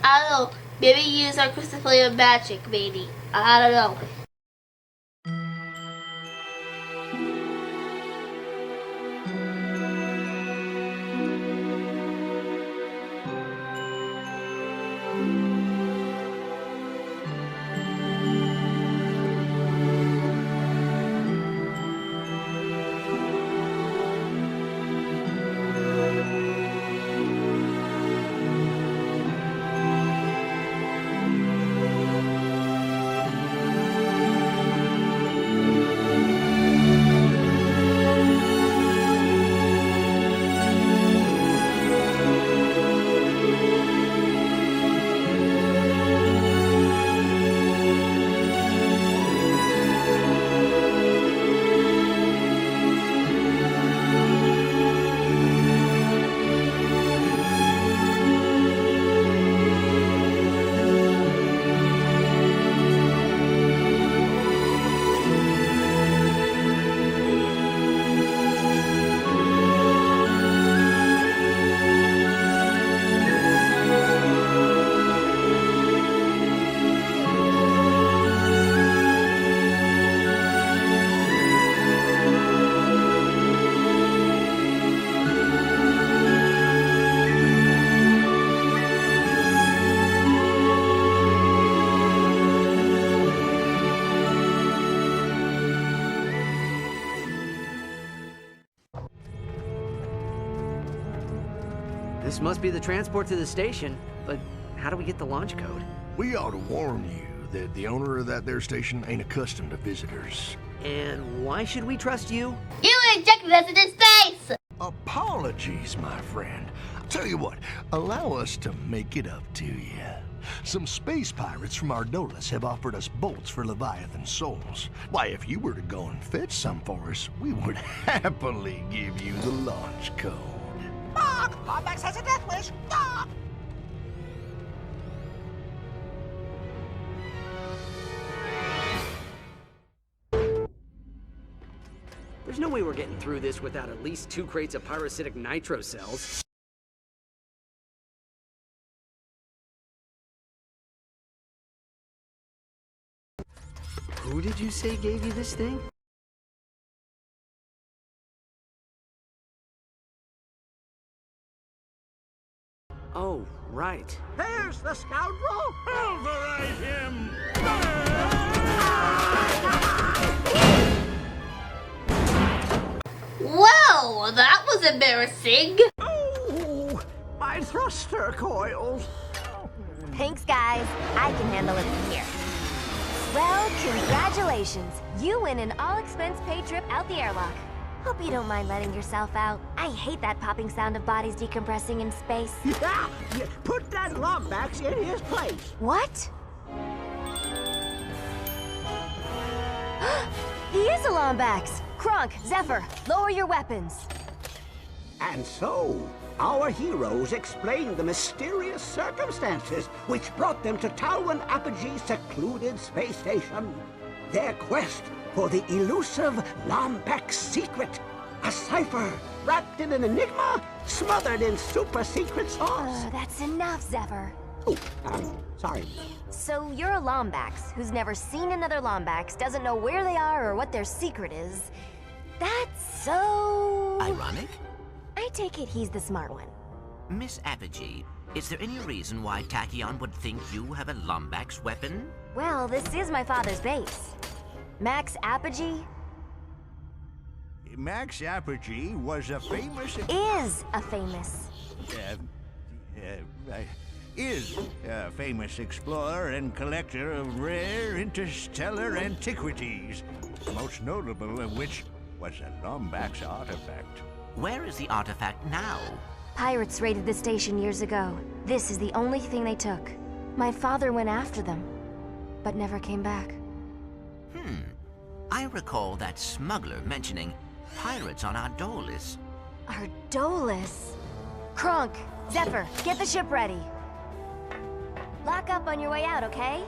I don't know. Maybe use our crystal flame magic, maybe. I don't know. This must be the transport to the station, but how do we get the launch code? We ought to warn you that the owner of that there station ain't accustomed to visitors. And why should we trust you? You ejected us into space! Apologies, my friend. Tell you what, allow us to make it up to you. Some space pirates from Ardolis have offered us bolts for Leviathan souls. Why, if you were to go and fetch some for us, we would happily give you the launch code. Lombax has a death wish! There's no way we're getting through this without at least 2 crates of pyrocytic nitro cells. Who did you say gave you this thing? Oh, right. There's the scoundrel! Pulverize him! Whoa, that was embarrassing. Oh, my thruster coils. Thanks, guys. I can handle it from here. Well, congratulations. You win an all-expense-paid trip out the airlock. Hope you don't mind letting yourself out. I hate that popping sound of bodies decompressing in space. Yeah, put that Lombax in his place. What? He is a Lombax! Kronk, Zephyr, lower your weapons. And so, our heroes explained the mysterious circumstances which brought them to Talwyn Apogee's secluded space station. Their quest for the elusive Lombax secret. A cipher wrapped in an enigma, smothered in super-secret sauce. That's enough, Zephyr. Oh, sorry. So you're a Lombax who's never seen another Lombax, doesn't know where they are or what their secret is. That's so... ironic? I take it he's the smart one. Miss Apogee, is there any reason why Tachyon would think you have a Lombax weapon? Well, this is my father's base. Max Apogee Max Apogee was a famous... is a famous explorer and collector of rare interstellar antiquities, most notable of which was a Lombax artifact. Where is the artifact now? Pirates raided the station years ago. This is the only thing they took. My father went after them, but never came back. I recall that smuggler mentioning pirates on Ardolis. Ardolis? Kronk, Zephyr, get the ship ready. Lock up on your way out, okay?